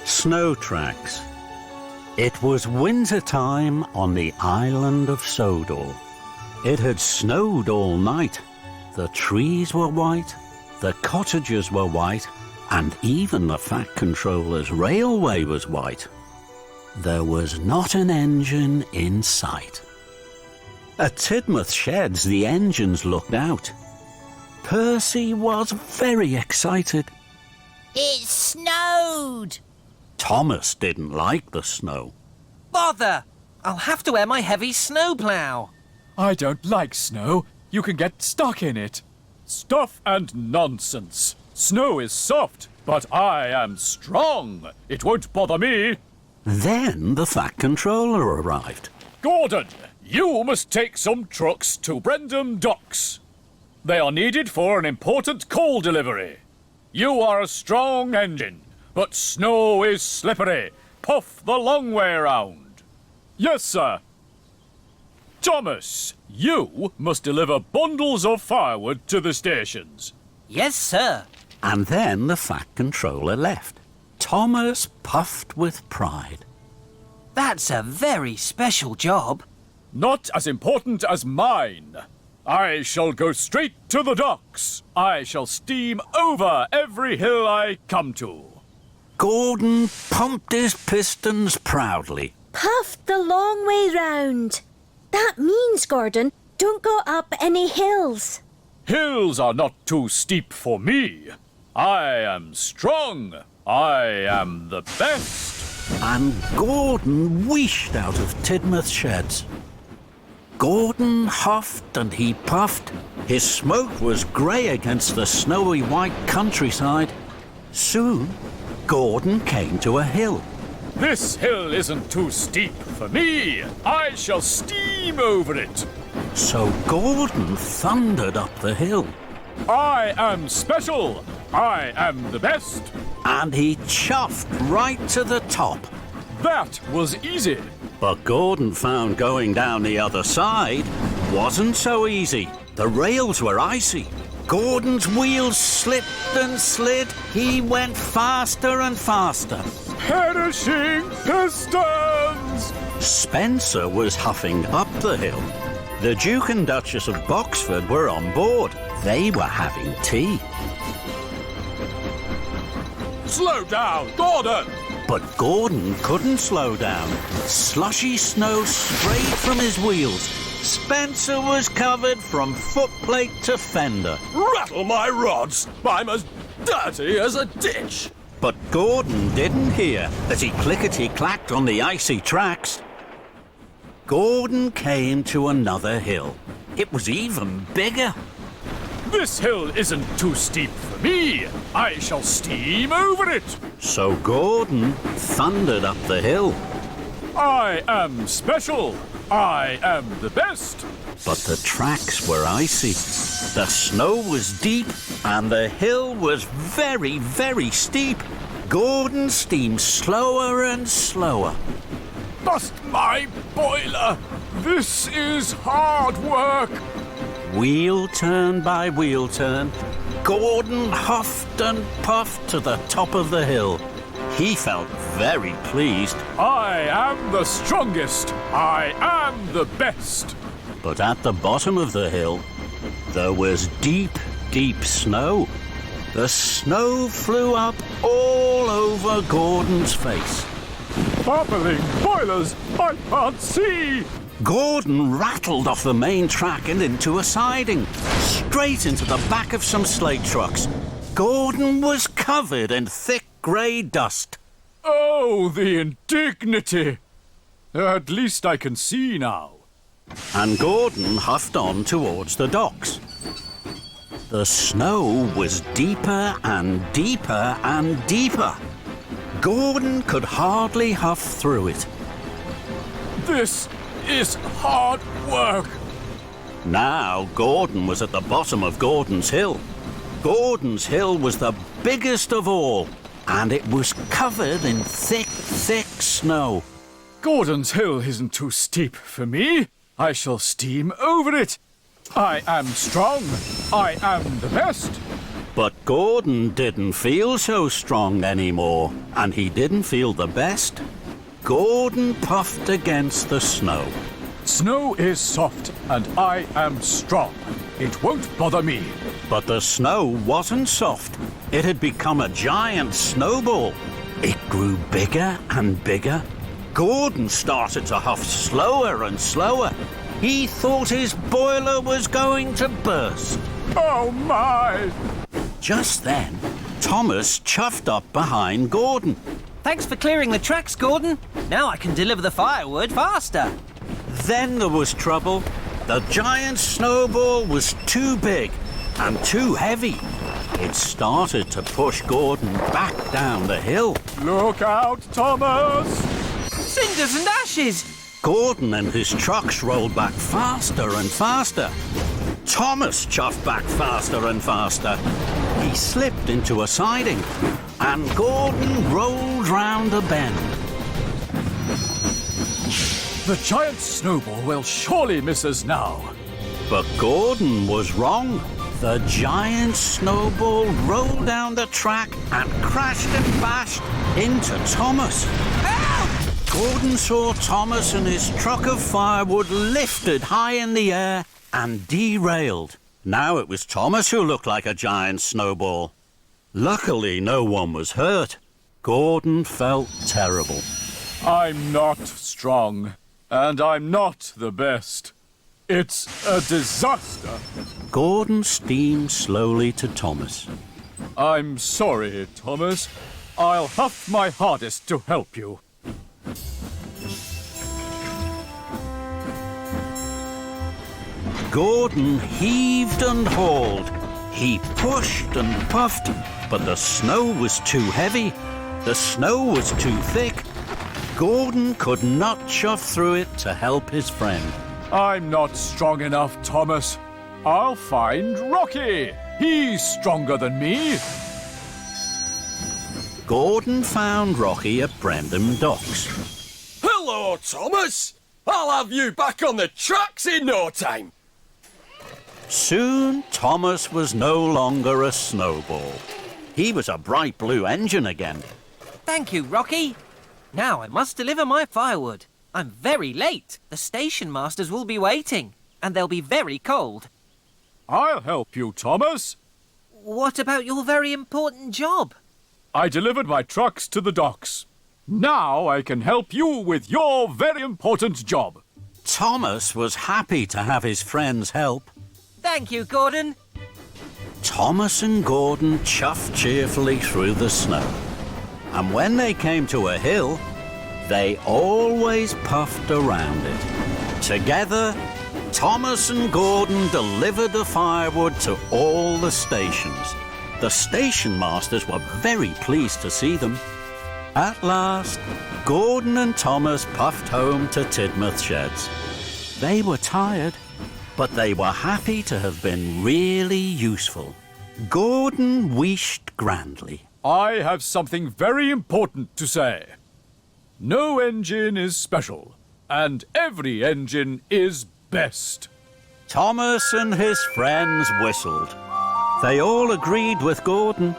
Snow tracks. It was winter time on the Island of Sodor. It had snowed all night. The trees were white, the cottages were white, and even the Fat Controller's railway was white. There was not an engine in sight. At Tidmouth Sheds, the engines looked out. Percy was very excited. It snowed! Thomas didn't like the snow. Bother! I'll have to wear my heavy snowplough. I don't like snow. You can get stuck in it. Stuff and nonsense. Snow is soft, but I am strong. It won't bother me. Then the Fat Controller arrived. Gordon, you must take some trucks to Brendam Docks. They are needed for an important coal delivery. You are a strong engine, but snow is slippery. Puff the long way round. Yes, sir. Thomas, you must deliver bundles of firewood to the stations. Yes, sir. And then the Fat Controller left. Thomas puffed with pride. That's a very special job. Not as important as mine. I shall go straight to the docks. I shall steam over every hill I come to. Gordon pumped his pistons proudly. Puffed the long way round. That means, Gordon, don't go up any hills. Hills are not too steep for me. I am strong. I am the best. And Gordon wheeshed out of Tidmouth Sheds. Gordon huffed and he puffed. His smoke was grey against the snowy white countryside. Soon, Gordon came to a hill. This hill isn't too steep for me. I shall steam over it. So Gordon thundered up the hill. I am special. I am the best. And he chuffed right to the top. That was easy. But Gordon found going down the other side wasn't so easy. The rails were icy. Gordon's wheels slipped and slid. He went faster and faster. Perishing pistons! Spencer was huffing up the hill. The Duke and Duchess of Boxford were on board. They were having tea. Slow down, Gordon! But Gordon couldn't slow down. Slushy snow sprayed from his wheels. Spencer was covered from footplate to fender. Rattle my rods! I'm as dirty as a ditch! But Gordon didn't hear as he clickety-clacked on the icy tracks. Gordon came to another hill. It was even bigger. This hill isn't too steep for me. I shall steam over it. So Gordon thundered up the hill. I am special. I am the best. But the tracks were icy. The snow was deep and the hill was very, very steep. Gordon steamed slower and slower. Bust my boiler. This is hard work. Wheel turn by wheel turn, Gordon huffed and puffed to the top of the hill. He felt very pleased. I am the strongest. I am the best. But at the bottom of the hill, there was deep, deep snow. The snow flew up all over Gordon's face. Bubbling boilers, I can't see. Gordon rattled off the main track and into a siding, straight into the back of some slate trucks. Gordon was covered in thick grey dust. Oh, the indignity! At least I can see now. And Gordon huffed on towards the docks. The snow was deeper and deeper and deeper. Gordon could hardly huff through it. This is hard work. Now Gordon was at the bottom of Gordon's Hill. Gordon's Hill was the biggest of all, and it was covered in thick, thick snow. Gordon's Hill isn't too steep for me. I shall steam over it. I am strong. I am the best. But Gordon didn't feel so strong anymore, and he didn't feel the best. Gordon puffed against the snow. Snow is soft, and I am strong. It won't bother me. But the snow wasn't soft. It had become a giant snowball. It grew bigger and bigger. Gordon started to huff slower and slower. He thought his boiler was going to burst. Oh my! Just then, Thomas chuffed up behind Gordon. Thanks for clearing the tracks, Gordon. Now I can deliver the firewood faster. Then there was trouble. The giant snowball was too big and too heavy. It started to push Gordon back down the hill. Look out, Thomas! Cinders and ashes! Gordon and his trucks rolled back faster and faster. Thomas chuffed back faster and faster. He slipped into a siding, and Gordon rolled round a bend. The giant snowball will surely miss us now. But Gordon was wrong. The giant snowball rolled down the track and crashed and bashed into Thomas. Help! Gordon saw Thomas and his truck of firewood lifted high in the air and derailed. Now it was Thomas who looked like a giant snowball. Luckily, no one was hurt. Gordon felt terrible. I'm not strong, and I'm not the best. It's a disaster. Gordon steamed slowly to Thomas. I'm sorry, Thomas. I'll huff my hardest to help you. Gordon heaved and hauled. He pushed and puffed, but the snow was too heavy. The snow was too thick. Gordon could not chuff through it to help his friend. I'm not strong enough, Thomas. I'll find Rocky. He's stronger than me. Gordon found Rocky at Brendam Docks. Hello, Thomas. I'll have you back on the tracks in no time. Soon, Thomas was no longer a snowball. He was a bright blue engine again. Thank you, Rocky. Now I must deliver my firewood. I'm very late. The station masters will be waiting, and they'll be very cold. I'll help you, Thomas. What about your very important job? I delivered my trucks to the docks. Now I can help you with your very important job. Thomas was happy to have his friends help. Thank you, Gordon. Thomas and Gordon chuffed cheerfully through the snow. And when they came to a hill, they always puffed around it. Together, Thomas and Gordon delivered the firewood to all the stations. The station masters were very pleased to see them. At last, Gordon and Thomas puffed home to Tidmouth Sheds. They were tired, but they were happy to have been really useful. Gordon wished grandly. I have something very important to say. No engine is special, and every engine is best. Thomas and his friends whistled. They all agreed with Gordon.